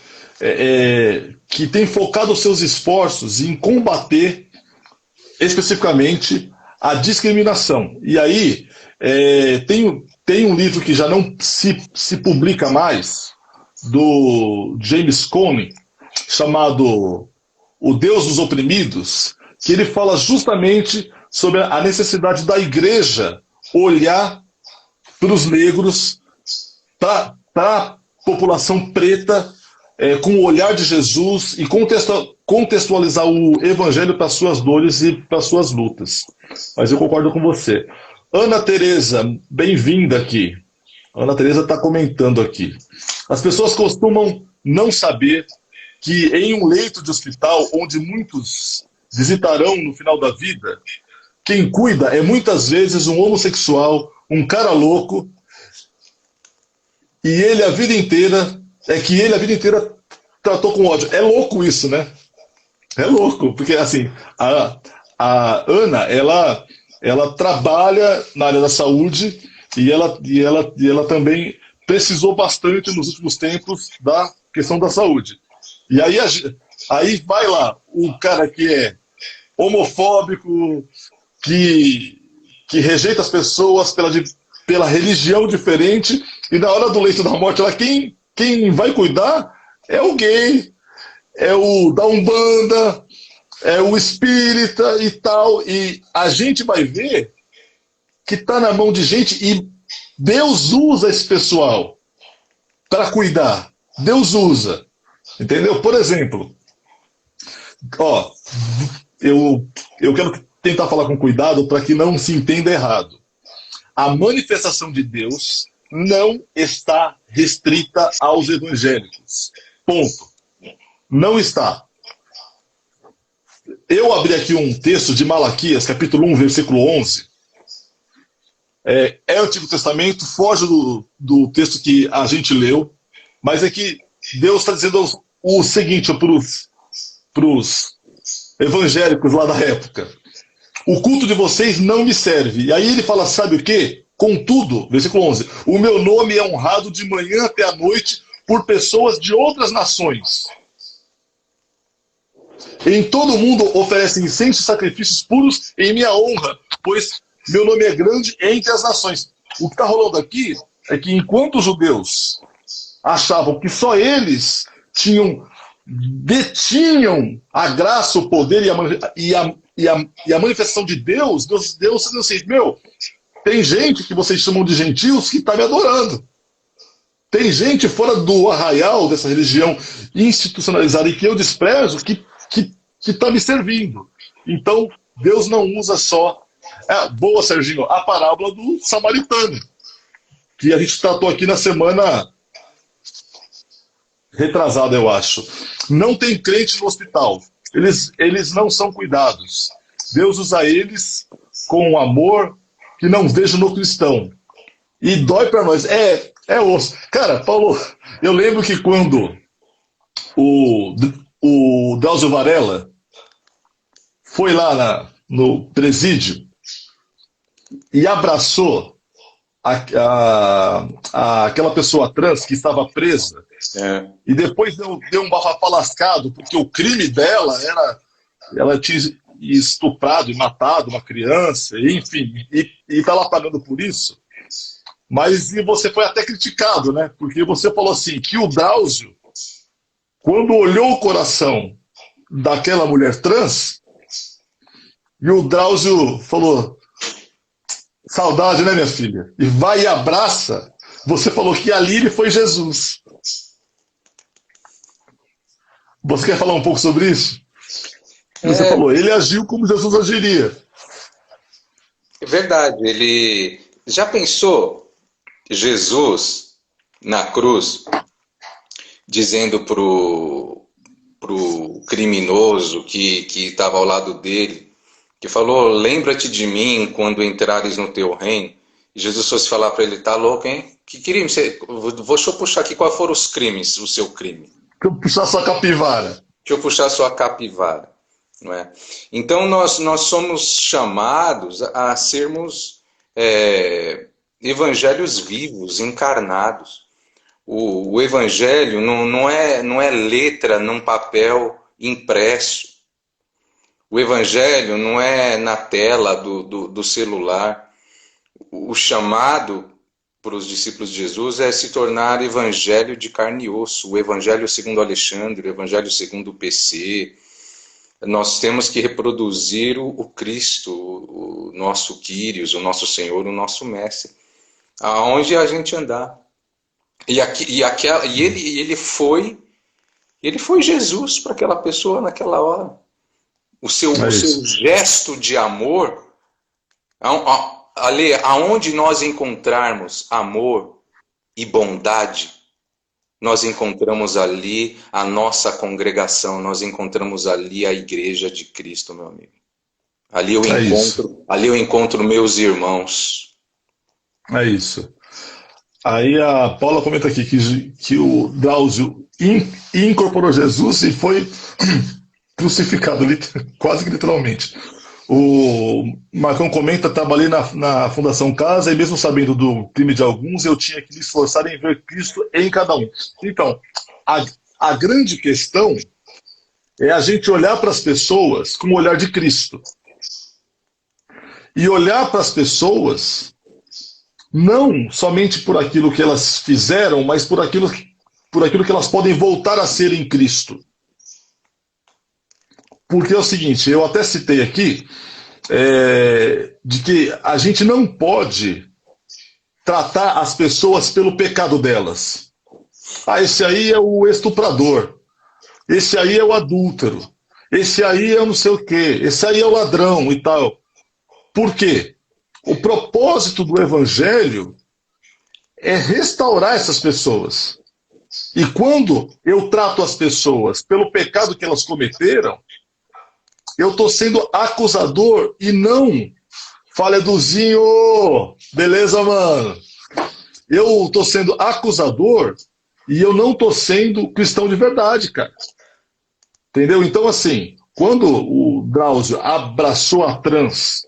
que tem focado seus esforços em combater especificamente a discriminação. E aí tem um livro que já não se publica mais, do James Cone, chamado O Deus dos Oprimidos, que ele fala justamente sobre a necessidade da igreja olhar para os negros, para a população preta, com o olhar de Jesus e contextualizar o evangelho para suas dores e para suas lutas. Mas eu concordo com você. Ana Tereza, bem-vinda aqui. Ana Tereza está comentando aqui. As pessoas costumam não saber que em um leito de hospital, onde muitos visitarão no final da vida, quem cuida é muitas vezes um homossexual, um cara louco, e ele a vida inteira tratou com ódio. É louco isso, né? É louco, porque assim, a Ana, ela trabalha na área da saúde e ela também precisou bastante nos últimos tempos da questão da saúde. E aí vai lá o cara que é homofóbico, que rejeita as pessoas pela religião diferente, e na hora do leito da morte, quem vai cuidar é o gay, é o da Umbanda, é o espírita e tal. E a gente vai ver que está na mão de gente, e Deus usa esse pessoal para cuidar. Deus usa. Entendeu? Por exemplo, eu quero tentar falar com cuidado para que não se entenda errado. A manifestação de Deus não está restrita aos evangélicos. Ponto. Não está. Eu abri aqui um texto de Malaquias, capítulo 1, versículo 11. É Antigo Testamento, foge do texto que a gente leu, mas é que Deus está dizendo o seguinte para os evangélicos lá da época: o culto de vocês não me serve. E aí ele fala, sabe o quê? Contudo, versículo 11, o meu nome é honrado de manhã até a noite por pessoas de outras nações. Em todo mundo oferecem incenso e sacrifícios puros em minha honra, pois meu nome é grande entre as nações. O que está rolando aqui é que enquanto os judeus achavam que só eles detinham a graça, o poder e a manifestação de Deus dizendo assim, tem gente que vocês chamam de gentios que está me adorando. Tem gente fora do arraial dessa religião institucionalizada e que eu desprezo que está me servindo. Então, Deus não usa só... boa, Serginho, a parábola do samaritano, que a gente tratou aqui na semana retrasada, eu acho. Não tem crente no hospital. Eles não são cuidados. Deus usa eles com um amor que não vejo no cristão. E dói para nós. É osso. Cara, Paulo, eu lembro que quando o Drauzio Varela foi lá no presídio e abraçou aquela pessoa trans que estava presa, e depois deu um bafafá lascado, porque o crime dela era... Ela tinha estuprado e matado uma criança, enfim, e está lá pagando por isso. Mas você foi até criticado, né? Porque você falou assim, que o Drauzio, quando olhou o coração daquela mulher trans, e o Drauzio falou, saudade, né, minha filha? E vai e abraça. Você falou que ali ele foi Jesus. Você quer falar um pouco sobre isso? Você
É,
falou, ele agiu como Jesus agiria.
é verdade. Ele já pensou Jesus na cruz dizendo pro criminoso que estava ao lado dele, que falou: lembra-te de mim quando entrares no teu reino. E Jesus fosse falar para ele: tá louco, hein? Que crime? Deixa eu puxar aqui quais foram os crimes, o seu crime.
Puxar sua capivara.
Deixa eu puxar a sua capivara. Não é? Então nós somos chamados a sermos evangelhos vivos, encarnados. O evangelho não é letra num papel impresso. O evangelho não é na tela do celular. O chamado para os discípulos de Jesus é se tornar evangelho de carne e osso. O evangelho segundo Alexandre, o evangelho segundo o PC. Nós temos que reproduzir o Cristo, o nosso Quírios, o nosso Senhor, o nosso Mestre, aonde a gente andar. Ele foi Jesus para aquela pessoa naquela hora. O seu gesto de amor, Ale, aonde nós encontrarmos amor e bondade, nós encontramos ali a nossa congregação, nós encontramos ali a igreja de Cristo, meu amigo. Ali eu encontro meus irmãos.
É isso. Aí a Paula comenta aqui que o Drauzio incorporou Jesus e foi crucificado, quase que literalmente. O Marcão comenta: trabalhei na Fundação Casa e mesmo sabendo do crime de alguns, eu tinha que me esforçar em ver Cristo em cada um. Então, a grande questão é a gente olhar para as pessoas com o olhar de Cristo. E olhar para as pessoas não somente por aquilo que elas fizeram, mas por aquilo que elas podem voltar a ser em Cristo. Porque é o seguinte, eu até citei aqui, de que a gente não pode tratar as pessoas pelo pecado delas. Esse aí é o estuprador, esse aí é o adúltero, esse aí é o não sei o quê, esse aí é o ladrão e tal. Por quê? O propósito do Evangelho é restaurar essas pessoas. E quando eu trato as pessoas pelo pecado que elas cometeram, eu estou sendo acusador e não fala, Eduzinho, beleza, mano? Eu estou sendo acusador e eu não estou sendo cristão de verdade, cara. Entendeu? Então, assim, quando o Drauzio abraçou a trans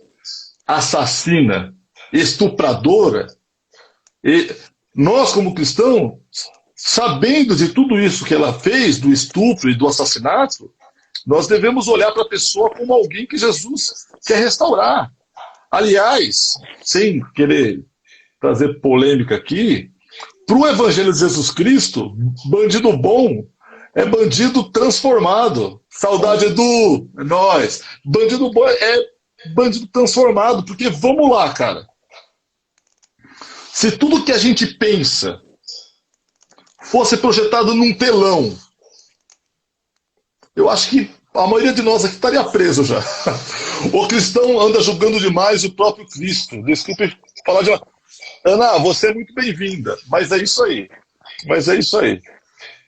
assassina, estupradora, e nós, como cristãos, sabendo de tudo isso que ela fez, do estupro e do assassinato, nós devemos olhar para a pessoa como alguém que Jesus quer restaurar. Aliás, sem querer trazer polêmica aqui, para o Evangelho de Jesus Cristo, bandido bom é bandido transformado. Saudade, Edu, é nóis. Bandido bom é bandido transformado, porque vamos lá, cara. Se tudo que a gente pensa fosse projetado num telão, eu acho que a maioria de nós aqui estaria preso já. O cristão anda julgando demais o próprio Cristo. Desculpe falar de... Ana, você é muito bem-vinda, mas é isso aí.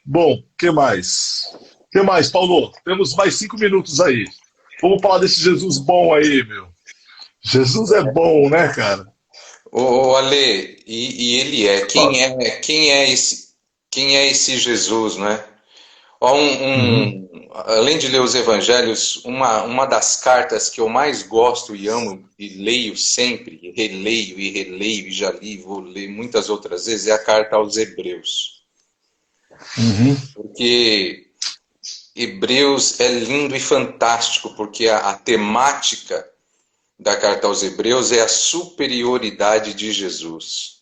Bom, o que mais? O que mais, Paulo? Temos mais 5 minutos aí. Vamos falar desse Jesus bom aí, meu. Jesus é bom, né, cara?
Ô, Ale, e ele é. Quem é esse Jesus, né? Além de ler os evangelhos, uma das cartas que eu mais gosto e amo e leio sempre, e releio e já li, vou ler muitas outras vezes, é a carta aos Hebreus. Porque Hebreus é lindo e fantástico, porque a temática da carta aos Hebreus é a superioridade de Jesus.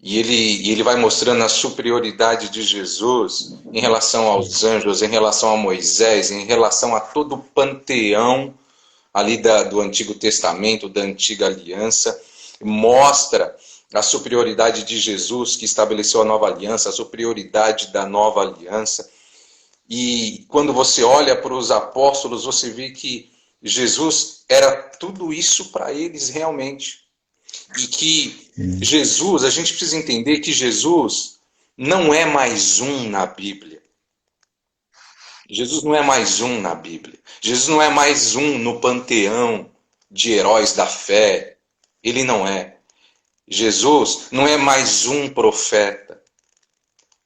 E ele vai mostrando a superioridade de Jesus em relação aos anjos, em relação a Moisés, em relação a todo o panteão ali do Antigo Testamento, da Antiga Aliança. Mostra a superioridade de Jesus que estabeleceu a nova aliança, a superioridade da nova aliança. E quando você olha para os apóstolos, você vê que Jesus era tudo isso para eles realmente. E que Jesus, a gente precisa entender que Jesus não é mais um na Bíblia. Jesus não é mais um na Bíblia. Jesus não é mais um no panteão de heróis da fé. Ele não é. Jesus não é mais um profeta.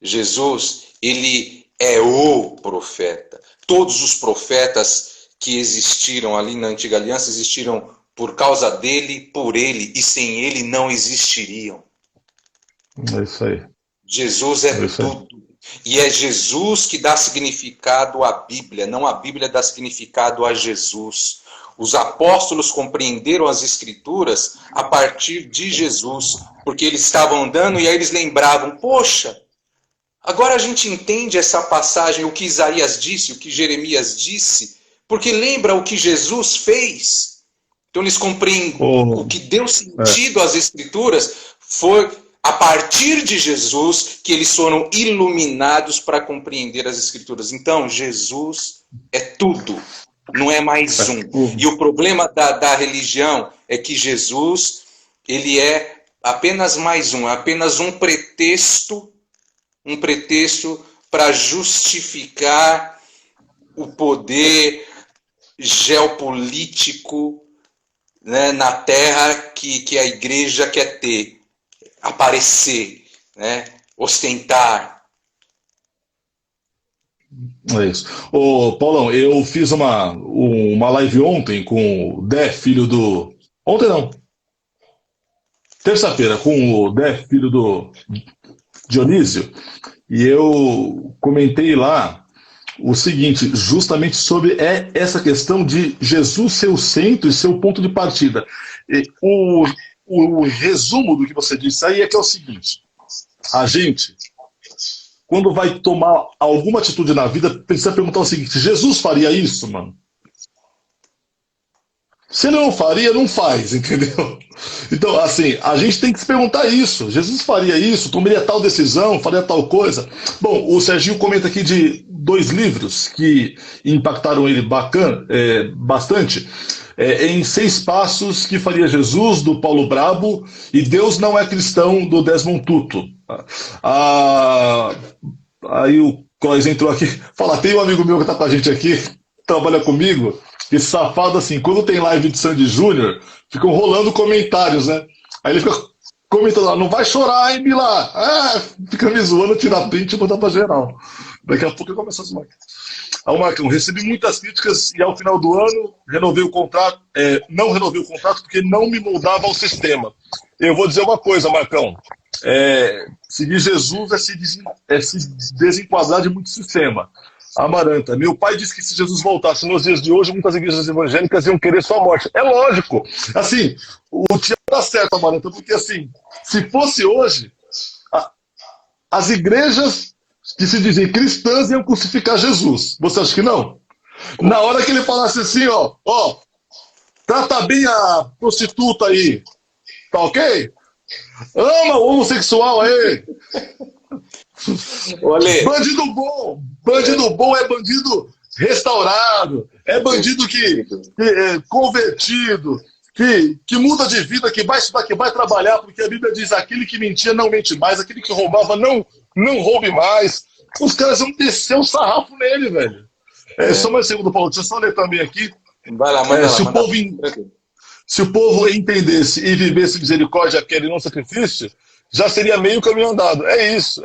Jesus, ele é o profeta. Todos os profetas que existiram ali na Antiga Aliança existiram por causa dele, por ele, e sem ele não existiriam.
É isso aí.
Jesus é
isso aí.
tudo. E é Jesus que dá significado à Bíblia, não a Bíblia dá significado a Jesus. Os apóstolos compreenderam as Escrituras a partir de Jesus, porque eles estavam andando e aí eles lembravam, poxa, agora a gente entende essa passagem, o que Isaías disse, o que Jeremias disse, porque lembra o que Jesus fez. Então eles compreendem o que deu sentido às Escrituras foi a partir de Jesus que eles foram iluminados para compreender as Escrituras. Então, Jesus é tudo, não é mais um. E o problema da religião é que Jesus, ele é apenas mais um, é apenas um pretexto para justificar o poder geopolítico, né, na terra que a igreja quer ter. Aparecer, né? Ostentar.
É isso. Ô, Paulão, eu fiz uma live ontem com o Dé, filho do... Ontem não. Terça-feira, com o Dé, filho do Dionísio, e eu comentei lá o seguinte, justamente sobre essa questão de Jesus ser o centro e ser o ponto de partida. O resumo do que você disse aí é que é o seguinte, a gente, quando vai tomar alguma atitude na vida, precisa perguntar o seguinte, Jesus faria isso, mano? Se ele não faria, não faz, entendeu? Então, assim, a gente tem que se perguntar isso. Jesus faria isso? Tomaria tal decisão? Faria tal coisa? Bom, o Serginho comenta aqui de 2 livros que impactaram ele bastante. Em 6 Passos que faria Jesus, do Paulo Brabo, e Deus Não é Cristão, do Desmond Tutu. Aí o Clóis entrou aqui. Fala, tem um amigo meu que está com a gente aqui, trabalha comigo, esse safado, assim, quando tem live de Sandy Júnior, ficam rolando comentários, né? Aí ele fica comentando lá, não vai chorar, hein, Milá? Fica me zoando, tira print e botar pra geral. Daqui a pouco eu começo a zoar. Aí o Marcão, recebi muitas críticas e ao final do ano renovei o contrato, não renovei o contrato porque não me moldava ao sistema. Eu vou dizer uma coisa, Marcão, seguir Jesus é se desenquadrar de muito sistema. Amaranta, meu pai disse que se Jesus voltasse nos dias de hoje, muitas igrejas evangélicas iam querer sua morte. É lógico. Assim, o Tiago tá certo, Amaranta, porque assim, se fosse hoje, as igrejas que se dizem cristãs iam crucificar Jesus. Você acha que não? Na hora que ele falasse assim, ó, trata bem a prostituta aí, tá ok? Ama o homossexual aí. Bandido bom é bandido restaurado, é bandido que convertido, que muda de vida, que vai estudar, que vai trabalhar, porque a Bíblia diz, aquele que mentia não mente mais, aquele que roubava não roube mais. Os caras vão descer um sarrafo nele, velho. Só mais um segundo, Paulo, deixa eu só ler também aqui.
Vai lá, manda
se o povo entendesse e vivesse misericórdia, aquele não sacrifício, já seria meio caminho andado. É isso.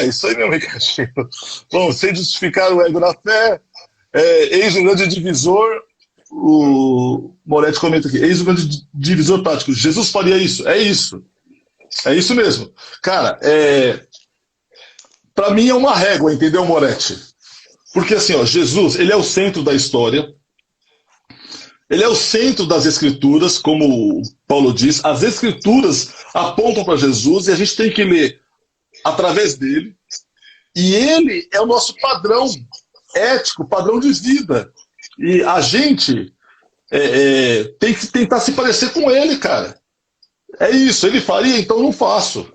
Isso aí mesmo, Ricardinho. Bom, sem justificar o ego da fé, eis um grande divisor, o Moretti comenta aqui, eis um grande divisor prático. Jesus faria isso? É isso mesmo. Cara, pra mim é uma régua, entendeu, Moretti? Porque assim, ó, Jesus, ele é o centro da história, ele é o centro das Escrituras, como Paulo diz. As Escrituras apontam para Jesus e a gente tem que ler através dele. E ele é o nosso padrão ético, padrão de vida. E a gente tem que tentar se parecer com ele, cara. É isso, ele faria, então não faço.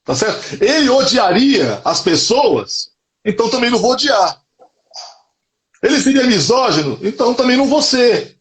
Tá certo? Ele odiaria as pessoas então também não vou odiar. Ele seria misógino, então também não vou ser.